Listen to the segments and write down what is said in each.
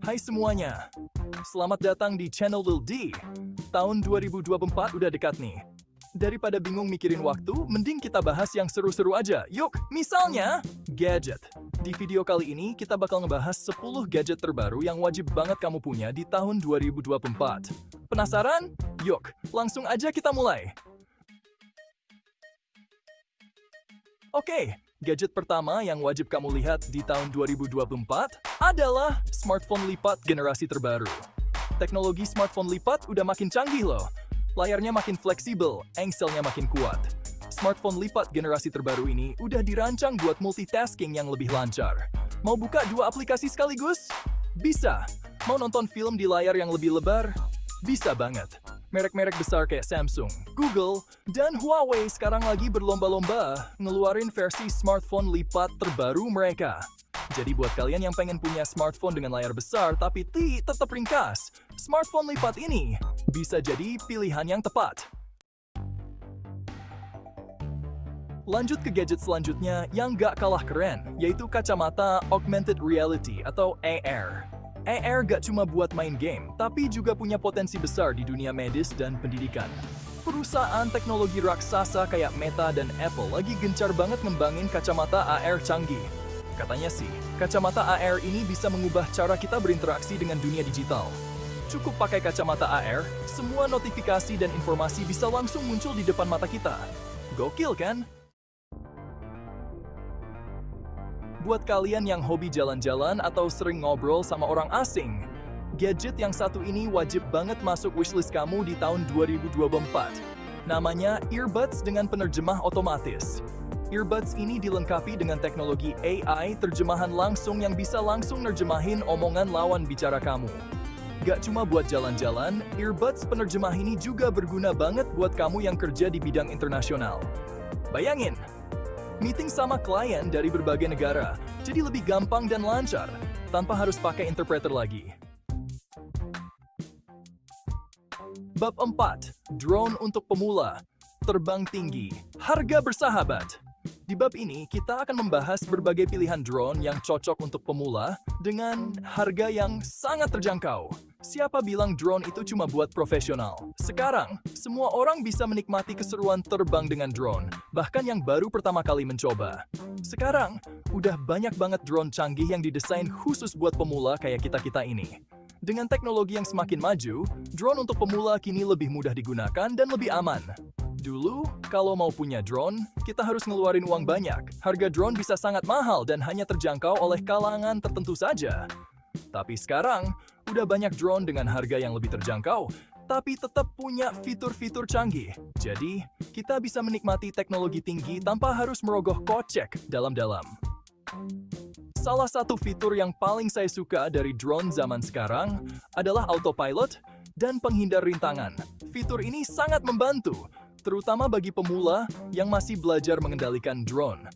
Hai semuanya, selamat datang di channel Lil D. Tahun 2024 udah dekat nih. Daripada bingung mikirin waktu, mending kita bahas yang seru-seru aja. Yuk, misalnya, gadget. Di video kali ini, kita bakal ngebahas 10 gadget terbaru yang wajib banget kamu punya di tahun 2024. Penasaran? Yuk, langsung aja kita mulai. Oke, gadget pertama yang wajib kamu lihat di tahun 2024 adalah smartphone lipat generasi terbaru. Teknologi smartphone lipat udah makin canggih loh. Layarnya makin fleksibel, engselnya makin kuat. Smartphone lipat generasi terbaru ini udah dirancang buat multitasking yang lebih lancar. Mau buka 2 aplikasi sekaligus? Bisa. Mau nonton film di layar yang lebih lebar? Bisa banget. Merek-merek besar kayak Samsung, Google, dan Huawei sekarang lagi berlomba-lomba ngeluarin versi smartphone lipat terbaru mereka. Jadi buat kalian yang pengen punya smartphone dengan layar besar tapi tetap ringkas, smartphone lipat ini bisa jadi pilihan yang tepat. Lanjut ke gadget selanjutnya yang gak kalah keren, yaitu kacamata Augmented Reality atau AR. AR gak cuma buat main game, tapi juga punya potensi besar di dunia medis dan pendidikan. Perusahaan teknologi raksasa kayak Meta dan Apple lagi gencar banget ngembangin kacamata AR canggih. Katanya sih, kacamata AR ini bisa mengubah cara kita berinteraksi dengan dunia digital. Cukup pakai kacamata AR, semua notifikasi dan informasi bisa langsung muncul di depan mata kita. Gokil kan? Buat kalian yang hobi jalan-jalan atau sering ngobrol sama orang asing, gadget yang satu ini wajib banget masuk wishlist kamu di tahun 2024. Namanya earbuds dengan penerjemah otomatis. Earbuds ini dilengkapi dengan teknologi AI terjemahan langsung yang bisa langsung nerjemahin omongan lawan bicara kamu. Gak cuma buat jalan-jalan, earbuds penerjemah ini juga berguna banget buat kamu yang kerja di bidang internasional. Bayangin, meeting sama klien dari berbagai negara, jadi lebih gampang dan lancar, tanpa harus pakai interpreter lagi. Bab 4. Drone untuk pemula. Terbang tinggi, harga bersahabat. Di bab ini, kita akan membahas berbagai pilihan drone yang cocok untuk pemula dengan harga yang sangat terjangkau. Siapa bilang drone itu cuma buat profesional? Sekarang, semua orang bisa menikmati keseruan terbang dengan drone, bahkan yang baru pertama kali mencoba. Sekarang, udah banyak banget drone canggih yang didesain khusus buat pemula kayak kita-kita ini. Dengan teknologi yang semakin maju, drone untuk pemula kini lebih mudah digunakan dan lebih aman. Dulu, kalau mau punya drone, kita harus ngeluarin uang banyak. Harga drone bisa sangat mahal dan hanya terjangkau oleh kalangan tertentu saja. Tapi sekarang, udah banyak drone dengan harga yang lebih terjangkau, tapi tetap punya fitur-fitur canggih. Jadi, kita bisa menikmati teknologi tinggi tanpa harus merogoh kocek dalam-dalam. Salah satu fitur yang paling saya suka dari drone zaman sekarang adalah autopilot dan penghindar rintangan. Fitur ini sangat membantu, terutama bagi pemula yang masih belajar mengendalikan drone.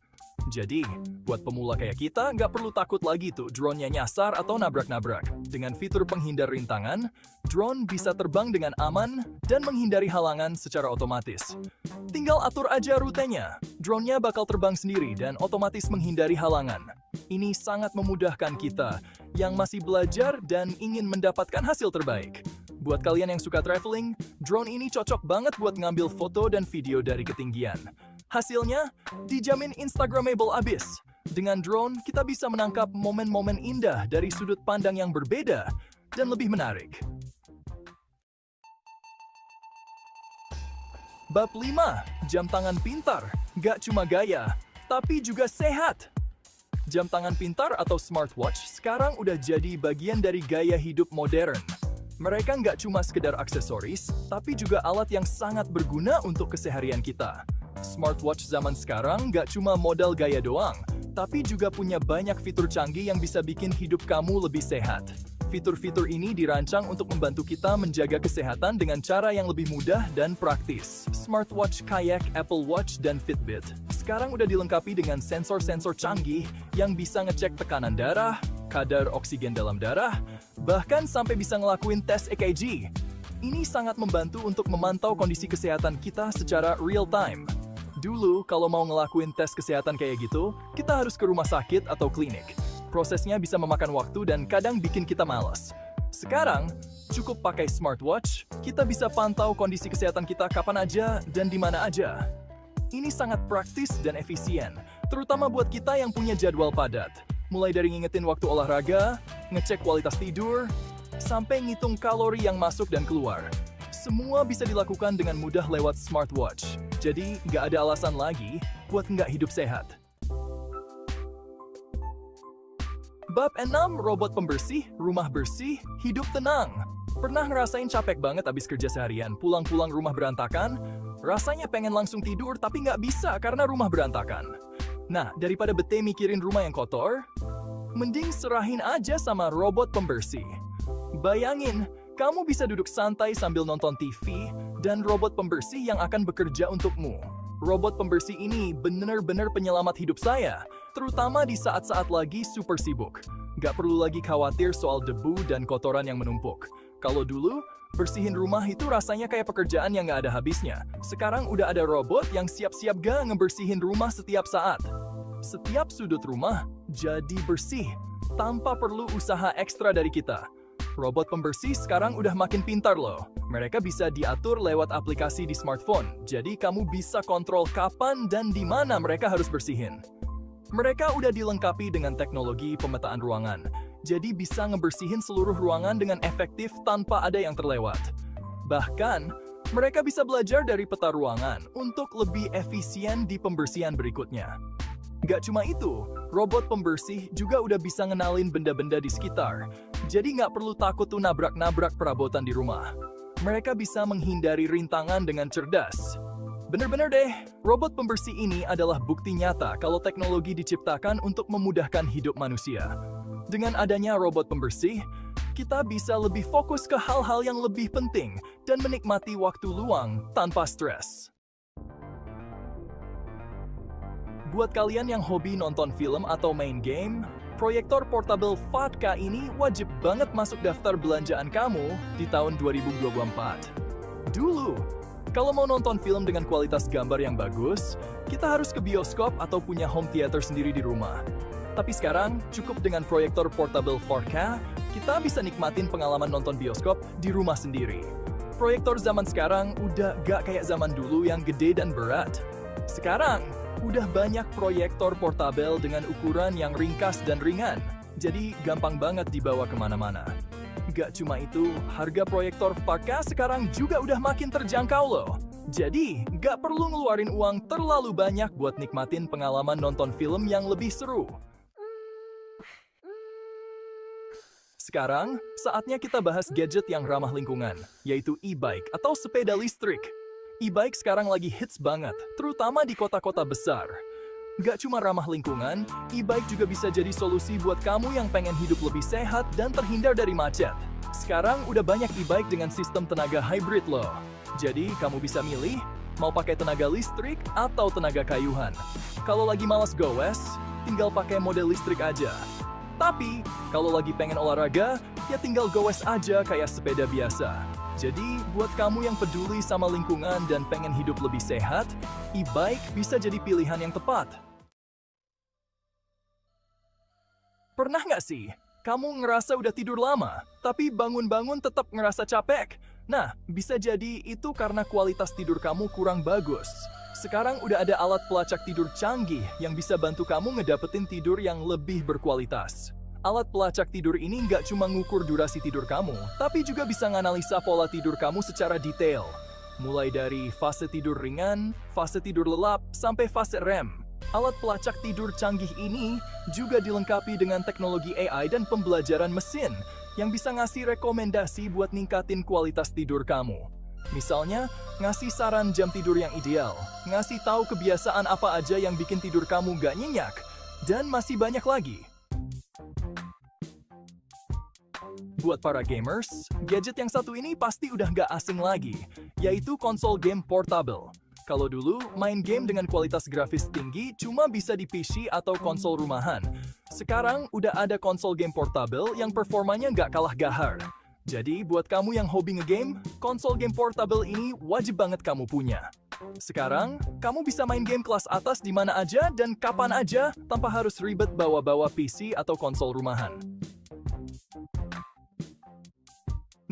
Jadi, buat pemula kayak kita, nggak perlu takut lagi tuh drone-nya nyasar atau nabrak-nabrak. Dengan fitur penghindar rintangan, drone bisa terbang dengan aman dan menghindari halangan secara otomatis. Tinggal atur aja rutenya, drone-nya bakal terbang sendiri dan otomatis menghindari halangan. Ini sangat memudahkan kita yang masih belajar dan ingin mendapatkan hasil terbaik. Buat kalian yang suka traveling, drone ini cocok banget buat ngambil foto dan video dari ketinggian. Hasilnya, dijamin Instagramable abis. Dengan drone, kita bisa menangkap momen-momen indah dari sudut pandang yang berbeda dan lebih menarik. Bab 5. Jam tangan pintar. Gak cuma gaya, tapi juga sehat. Jam tangan pintar atau smartwatch sekarang udah jadi bagian dari gaya hidup modern. Mereka nggak cuma sekedar aksesoris, tapi juga alat yang sangat berguna untuk keseharian kita. Smartwatch zaman sekarang nggak cuma modal gaya doang, tapi juga punya banyak fitur canggih yang bisa bikin hidup kamu lebih sehat. Fitur-fitur ini dirancang untuk membantu kita menjaga kesehatan dengan cara yang lebih mudah dan praktis. Smartwatch kayak Apple Watch dan Fitbit sekarang udah dilengkapi dengan sensor-sensor canggih yang bisa ngecek tekanan darah, kadar oksigen dalam darah, bahkan sampai bisa ngelakuin tes EKG. Ini sangat membantu untuk memantau kondisi kesehatan kita secara real time. Dulu, kalau mau ngelakuin tes kesehatan kayak gitu, kita harus ke rumah sakit atau klinik. Prosesnya bisa memakan waktu dan kadang bikin kita malas. Sekarang, cukup pakai smartwatch, kita bisa pantau kondisi kesehatan kita kapan aja dan di mana aja. Ini sangat praktis dan efisien, terutama buat kita yang punya jadwal padat. Mulai dari ngingetin waktu olahraga, ngecek kualitas tidur, sampai ngitung kalori yang masuk dan keluar. Semua bisa dilakukan dengan mudah lewat smartwatch. Jadi, nggak ada alasan lagi buat nggak hidup sehat. Bab 6, robot pembersih, rumah bersih, hidup tenang. Pernah ngerasain capek banget abis kerja seharian, pulang-pulang rumah berantakan? Rasanya pengen langsung tidur tapi nggak bisa karena rumah berantakan. Nah, daripada bete mikirin rumah yang kotor, mending serahin aja sama robot pembersih. Bayangin, kamu bisa duduk santai sambil nonton TV dan robot pembersih yang akan bekerja untukmu. Robot pembersih ini bener-bener penyelamat hidup saya, terutama di saat-saat lagi super sibuk. Nggak perlu lagi khawatir soal debu dan kotoran yang menumpuk. Kalau dulu, bersihin rumah itu rasanya kayak pekerjaan yang nggak ada habisnya. Sekarang udah ada robot yang siap-siap gak ngebersihin rumah setiap saat. Setiap sudut rumah jadi bersih, tanpa perlu usaha ekstra dari kita. Robot pembersih sekarang udah makin pintar loh. Mereka bisa diatur lewat aplikasi di smartphone, jadi kamu bisa kontrol kapan dan di mana mereka harus bersihin. Mereka udah dilengkapi dengan teknologi pemetaan ruangan, jadi bisa ngebersihin seluruh ruangan dengan efektif tanpa ada yang terlewat. Bahkan, mereka bisa belajar dari peta ruangan untuk lebih efisien di pembersihan berikutnya. Gak cuma itu, robot pembersih juga udah bisa ngenalin benda-benda di sekitar, jadi nggak perlu takut tuh nabrak-nabrak perabotan di rumah. Mereka bisa menghindari rintangan dengan cerdas. Bener-bener deh, robot pembersih ini adalah bukti nyata kalau teknologi diciptakan untuk memudahkan hidup manusia. Dengan adanya robot pembersih, kita bisa lebih fokus ke hal-hal yang lebih penting dan menikmati waktu luang tanpa stres. Buat kalian yang hobi nonton film atau main game, proyektor portable 4K ini wajib banget masuk daftar belanjaan kamu di tahun 2024. Dulu, kalau mau nonton film dengan kualitas gambar yang bagus, kita harus ke bioskop atau punya home theater sendiri di rumah. Tapi sekarang, cukup dengan proyektor portable 4K, kita bisa nikmatin pengalaman nonton bioskop di rumah sendiri. Proyektor zaman sekarang udah gak kayak zaman dulu yang gede dan berat. Sekarang, udah banyak proyektor portabel dengan ukuran yang ringkas dan ringan, jadi gampang banget dibawa kemana-mana. Gak cuma itu, harga proyektor 4K sekarang juga udah makin terjangkau loh. Jadi, gak perlu ngeluarin uang terlalu banyak buat nikmatin pengalaman nonton film yang lebih seru. Sekarang, saatnya kita bahas gadget yang ramah lingkungan, yaitu e-bike atau sepeda listrik. E-bike sekarang lagi hits banget, terutama di kota-kota besar. Gak cuma ramah lingkungan, e-bike juga bisa jadi solusi buat kamu yang pengen hidup lebih sehat dan terhindar dari macet. Sekarang udah banyak e-bike dengan sistem tenaga hybrid loh. Jadi kamu bisa milih, mau pakai tenaga listrik atau tenaga kayuhan. Kalau lagi malas gowes, tinggal pakai model listrik aja. Tapi, kalau lagi pengen olahraga, ya tinggal gowes aja kayak sepeda biasa. Jadi, buat kamu yang peduli sama lingkungan dan pengen hidup lebih sehat, e-bike bisa jadi pilihan yang tepat. Pernah nggak sih, kamu ngerasa udah tidur lama, tapi bangun-bangun tetap ngerasa capek? Nah, bisa jadi itu karena kualitas tidur kamu kurang bagus. Sekarang udah ada alat pelacak tidur canggih yang bisa bantu kamu ngedapetin tidur yang lebih berkualitas. Alat pelacak tidur ini nggak cuma ngukur durasi tidur kamu, tapi juga bisa nganalisa pola tidur kamu secara detail. Mulai dari fase tidur ringan, fase tidur lelap, sampai fase REM. Alat pelacak tidur canggih ini juga dilengkapi dengan teknologi AI dan pembelajaran mesin yang bisa ngasih rekomendasi buat ningkatin kualitas tidur kamu. Misalnya, ngasih saran jam tidur yang ideal, ngasih tahu kebiasaan apa aja yang bikin tidur kamu nggak nyenyak, dan masih banyak lagi. Buat para gamers, gadget yang satu ini pasti udah nggak asing lagi, yaitu konsol game portable. Kalau dulu, main game dengan kualitas grafis tinggi cuma bisa di PC atau konsol rumahan. Sekarang, udah ada konsol game portable yang performanya nggak kalah gahar. Jadi, buat kamu yang hobi nge-game, konsol game portable ini wajib banget kamu punya. Sekarang, kamu bisa main game kelas atas di mana aja dan kapan aja tanpa harus ribet bawa-bawa PC atau konsol rumahan.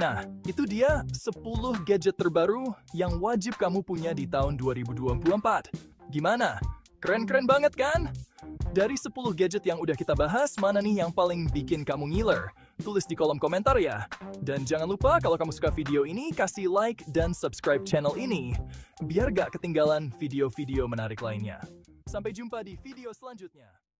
Nah, itu dia 10 gadget terbaru yang wajib kamu punya di tahun 2024. Gimana? Keren-keren banget kan? Dari 10 gadget yang udah kita bahas, mana nih yang paling bikin kamu ngiler? Tulis di kolom komentar ya. Dan jangan lupa kalau kamu suka video ini, kasih like dan subscribe channel ini, biar gak ketinggalan video-video menarik lainnya. Sampai jumpa di video selanjutnya.